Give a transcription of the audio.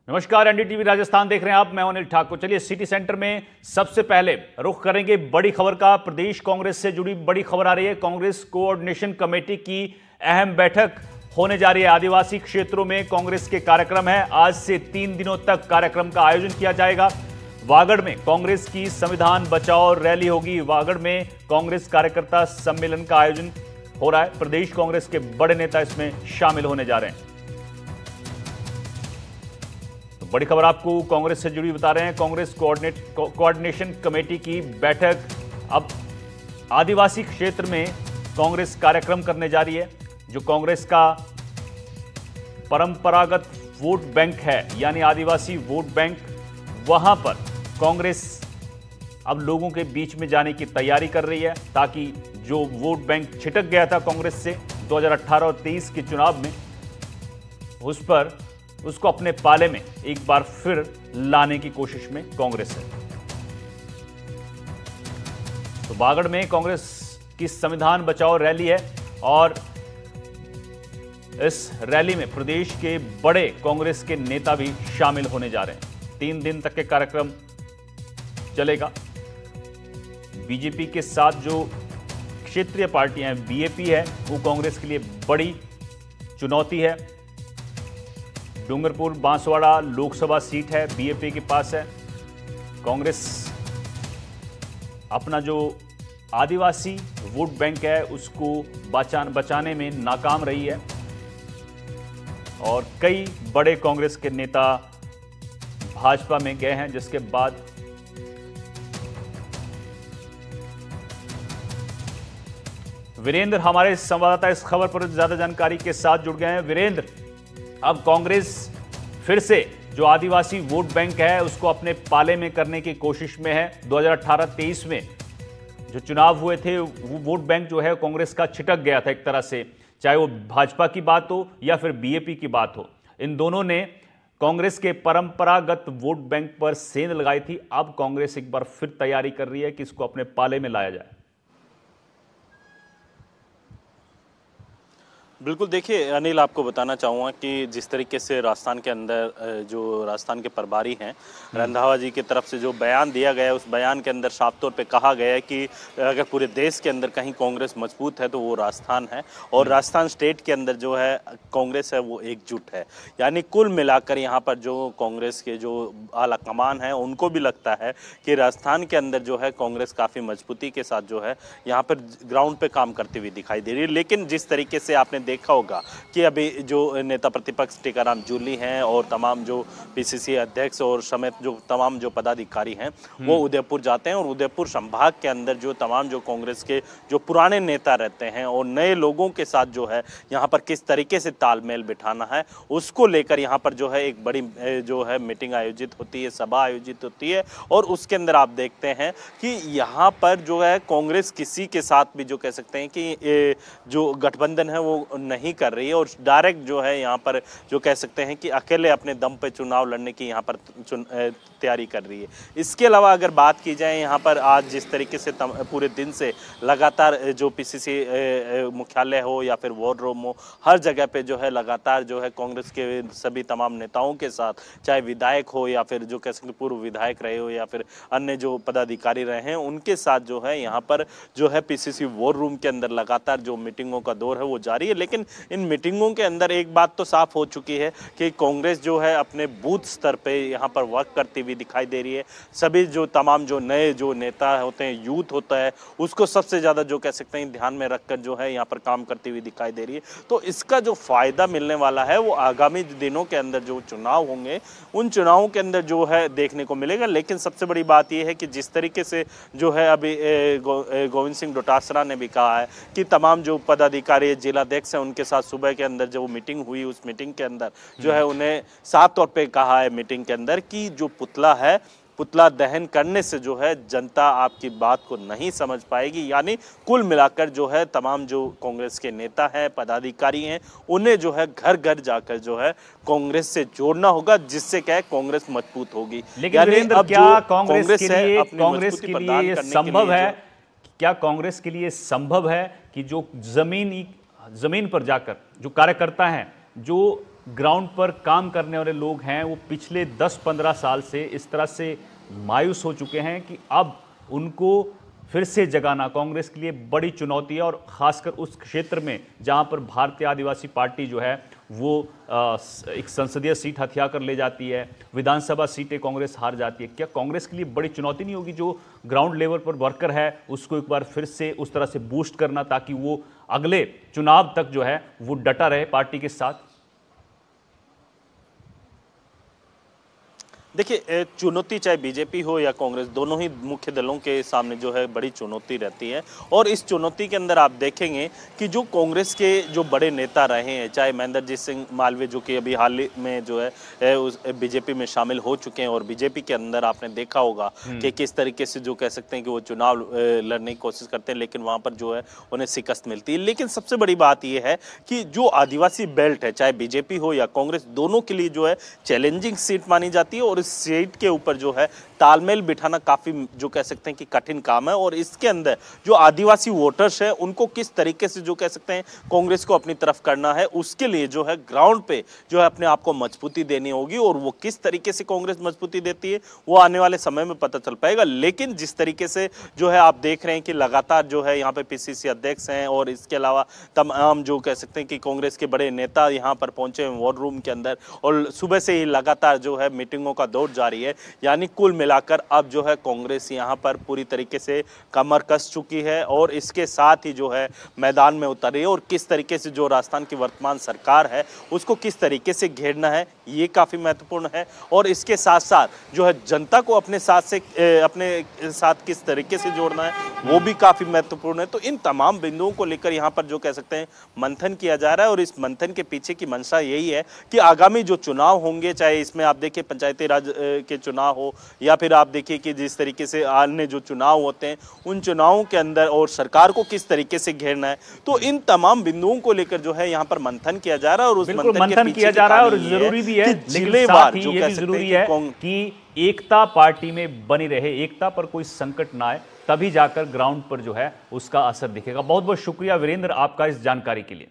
नमस्कार, एनडीटीवी राजस्थान देख रहे हैं आप। मैं अनिल ठाकुर। चलिए सिटी सेंटर में सबसे पहले रुख करेंगे बड़ी खबर का। प्रदेश कांग्रेस से जुड़ी बड़ी खबर आ रही है। कांग्रेस कोऑर्डिनेशन कमेटी की अहम बैठक होने जा रही है। आदिवासी क्षेत्रों में कांग्रेस के कार्यक्रम है। आज से 3 दिनों तक कार्यक्रम का आयोजन किया जाएगा। वागड़ में कांग्रेस की संविधान बचाओ रैली होगी। वागड़ में कांग्रेस कार्यकर्ता सम्मेलन का आयोजन हो रहा है। प्रदेश कांग्रेस के बड़े नेता इसमें शामिल होने जा रहे हैं। बड़ी खबर आपको कांग्रेस से जुड़ी बता रहे हैं। कांग्रेस कोऑर्डिनेशन कमेटी की बैठक अब आदिवासी क्षेत्र में कांग्रेस कार्यक्रम करने जा रही है। जो कांग्रेस का परंपरागत वोट बैंक है, यानी आदिवासी वोट बैंक, वहां पर कांग्रेस अब लोगों के बीच में जाने की तैयारी कर रही है, ताकि जो वोट बैंक छिटक गया था कांग्रेस से 2018 और 23 के चुनाव में, उसको अपने पाले में एक बार फिर लाने की कोशिश में कांग्रेस है। तो बागड़ में कांग्रेस की संविधान बचाओ रैली है और इस रैली में प्रदेश के बड़े कांग्रेस के नेता भी शामिल होने जा रहे हैं। 3 दिन तक के कार्यक्रम चलेगा। बीजेपी के साथ जो क्षेत्रीय पार्टियां हैं, बीएपी है, वो कांग्रेस के लिए बड़ी चुनौती है। डूंगरपुर बांसवाड़ा लोकसभा सीट है, बीएपी के पास है। कांग्रेस अपना जो आदिवासी वोट बैंक है उसको बचाने में नाकाम रही है और कई बड़े कांग्रेस के नेता भाजपा में गए हैं, जिसके बाद वीरेंद्र हमारे संवाददाता इस खबर पर ज्यादा जानकारी के साथ जुड़ गए हैं। वीरेंद्र, अब कांग्रेस फिर से जो आदिवासी वोट बैंक है उसको अपने पाले में करने की कोशिश में है। 2018-23 में जो चुनाव हुए थे, वो वोट बैंक जो है कांग्रेस का छिटक गया था एक तरह से, चाहे वो भाजपा की बात हो या फिर बीएपी की बात हो। इन दोनों ने कांग्रेस के परंपरागत वोट बैंक पर सेंध लगाई थी। अब कांग्रेस एक बार फिर तैयारी कर रही है कि इसको अपने पाले में लाया जाए। बिल्कुल, देखिए अनिल, आपको बताना चाहूँगा कि जिस तरीके से राजस्थान के अंदर जो राजस्थान के प्रभारी हैं रंधावा जी की तरफ से जो बयान दिया गया है, उस बयान के अंदर साफ तौर पे कहा गया है कि अगर पूरे देश के अंदर कहीं कांग्रेस मजबूत है तो वो राजस्थान है, और राजस्थान स्टेट के अंदर जो है कांग्रेस है वो एकजुट है। यानी कुल मिलाकर यहाँ पर जो कांग्रेस के जो आला कमान है उनको भी लगता है कि राजस्थान के अंदर जो है कांग्रेस काफ़ी मजबूती के साथ जो है यहाँ पर ग्राउंड पर काम करती हुई दिखाई दे रही है। लेकिन जिस तरीके से आपने देखा होगा कि अभी जो नेता प्रतिपक्ष टीकाराम जूली हैं और तमाम जो पीसीसी अध्यक्ष और समेत जो तमाम जो पदाधिकारी हैं वो उदयपुर जाते हैं, और उदयपुर संभाग के अंदर जो तमाम जो कांग्रेस के जो पुराने नेता रहते हैं और नए लोगों के साथ जो है यहाँ पर किस तरीके से तालमेल बिठाना है, उसको लेकर यहाँ पर जो है एक बड़ी जो है मीटिंग आयोजित होती है, सभा आयोजित होती है। और उसके अंदर आप देखते हैं कि यहाँ पर जो है कांग्रेस किसी के साथ भी जो कह सकते हैं कि जो गठबंधन है वो नहीं कर रही है, और डायरेक्ट जो है यहाँ पर जो कह सकते हैं कि अकेले अपने दम पे चुनाव लड़ने की यहाँ पर तैयारी कर रही है। इसके अलावा अगर बात की जाए यहाँ पर आज जिस तरीके से पूरे दिन से लगातार जो पीसीसी मुख्यालय हो या फिर वॉर रूम हो, हर जगह पे जो है लगातार जो है कांग्रेस के सभी तमाम नेताओं के साथ, चाहे विधायक हो या फिर जो कह सकते पूर्व विधायक रहे हो या फिर अन्य जो पदाधिकारी रहे हैं, उनके साथ जो है यहाँ पर जो है पीसीसी वॉर रूम के अंदर लगातार जो मीटिंगों का दौर है वो जारी है। लेकिन इन मीटिंगों के अंदर एक बात तो साफ हो चुकी है कि कांग्रेस जो है अपने बूथ स्तर पे यहाँ पर वर्क करती हुई दिखाई दे रही है। सभी जो तमाम जो नए जो नेता होते हैं, यूथ होता है, उसको सबसे ज़्यादा जो कह सकते हैं ध्यान में रखकर जो है यहाँ पर काम करती हुई दिखाई दे रही है। तो इसका जो फायदा मिलने वाला है वो आगामी दिनों के अंदर जो चुनाव होंगे उन चुनावों के अंदर जो है देखने को मिलेगा। लेकिन सबसे बड़ी बात यह है कि जिस तरीके से जो है अभी गोविंद सिंह डोटासरा ने भी कहा है कि तमाम जो पदाधिकारी जिलाध्यक्ष हैं उनके साथ सुबह के अंदर जो मीटिंग हुई, उस मीटिंग के अंदर जो है उन्हें साफ तौर पे कहा है मीटिंग के अंदर कि जो पुतला है, पुतला दहन करने से जो है जनता आपकी बात को नहीं समझ पाएगी। यानी कुल मिलाकर जो है तमाम जो कांग्रेस के नेता हैं, पदाधिकारी हैं, उन्हें जो है घर घर जाकर जो है कांग्रेस से जोड़ना होगा, जिससे क्या है कांग्रेस मजबूत होगी। लेकिन वीरेंद्र, क्या कांग्रेस के लिए ये संभव है? क्या कांग्रेस के लिए संभव है कि जो जमीन पर जाकर जो कार्यकर्ता हैं, जो ग्राउंड पर काम करने वाले लोग हैं वो पिछले 10-15 साल से इस तरह से मायूस हो चुके हैं कि अब उनको फिर से जगाना कांग्रेस के लिए बड़ी चुनौती है, और खासकर उस क्षेत्र में जहां पर भारतीय आदिवासी पार्टी जो है वो एक संसदीय सीट हथिया कर ले जाती है, विधानसभा सीटें कांग्रेस हार जाती है। क्या कांग्रेस के लिए बड़ी चुनौती नहीं होगी जो ग्राउंड लेवल पर वर्कर है उसको एक बार फिर से उस तरह से बूस्ट करना, ताकि वो अगले चुनाव तक जो है वो डटा रहे पार्टी के साथ? देखिए, चुनौती चाहे बीजेपी हो या कांग्रेस, दोनों ही मुख्य दलों के सामने जो है बड़ी चुनौती रहती है। और इस चुनौती के अंदर आप देखेंगे कि जो कांग्रेस के जो बड़े नेता रहे हैं, चाहे महेंद्रजीत सिंह मालवीय जो कि अभी हाल ही में जो है उस बीजेपी में शामिल हो चुके हैं, और बीजेपी के अंदर आपने देखा होगा कि किस तरीके से जो कह सकते हैं कि वो चुनाव लड़ने की कोशिश करते हैं, लेकिन वहाँ पर जो है उन्हें शिकस्त मिलती है। लेकिन सबसे बड़ी बात यह है कि जो आदिवासी बेल्ट है, चाहे बीजेपी हो या कांग्रेस, दोनों के लिए जो है चैलेंजिंग सीट मानी जाती है, और सीट के ऊपर जो है तालमेल बिठाना काफी जो कह सकते हैं कि कठिन काम है। और इसके अंदर जो आदिवासी वोटर्स है उनको किस तरीके से जो कह सकते हैं कांग्रेस को अपनी तरफ करना है, उसके लिए जो है ग्राउंड पे जो है अपने आप को मजबूती देनी होगी। और वो किस तरीके से कांग्रेस मजबूती देती है वो आने वाले समय में पता चल पाएगा। लेकिन जिस तरीके से जो है आप देख रहे हैं कि लगातार जो है यहाँ पे पीसीसी अध्यक्ष हैं, और इसके अलावा तमाम जो कह सकते हैं कि कांग्रेस के बड़े नेता यहाँ पर पहुंचे हैं वॉर रूम के अंदर, और सुबह से ही लगातार जो है मीटिंगों का दौर जारी है। यानी कुल मिलाकर अब जो है कांग्रेस यहाँ पर पूरी तरीके से कमर कस चुकी है, और इसके साथ ही जो है मैदान में उतरी है। और किस तरीके से जो राजस्थान की वर्तमान सरकार है उसको किस तरीके से घेरना है ये काफी महत्वपूर्ण है। और इसके साथ साथ जो है जनता को अपने साथ किस तरीके से जोड़ना है वो भी काफी महत्वपूर्ण है। तो इन तमाम बिंदुओं को लेकर यहाँ पर जो कह सकते हैं मंथन किया जा रहा है, और इस मंथन के पीछे की मंशा यही है कि आगामी जो चुनाव होंगे, चाहे इसमें आप देखिए पंचायती राज के चुनाव हो, या फिर आप देखिए कि जिस तरीके से अन्य जो चुनाव होते हैं उन चुनावों के अंदर और सरकार को किस तरीके से घेरना है, तो इन तमाम बिंदुओं को लेकर जो है यहाँ पर मंथन किया जा रहा है। और उस मंथन किया जा रहा है, और जरूरी भी है, लेकिन साथ ही ये भी जरूरी है कि एकता पार्टी में बनी रहे, एकता पर कोई संकट ना आए, तभी जाकर ग्राउंड पर जो है उसका असर दिखेगा। बहुत बहुत शुक्रिया वीरेंद्र आपका इस जानकारी के लिए।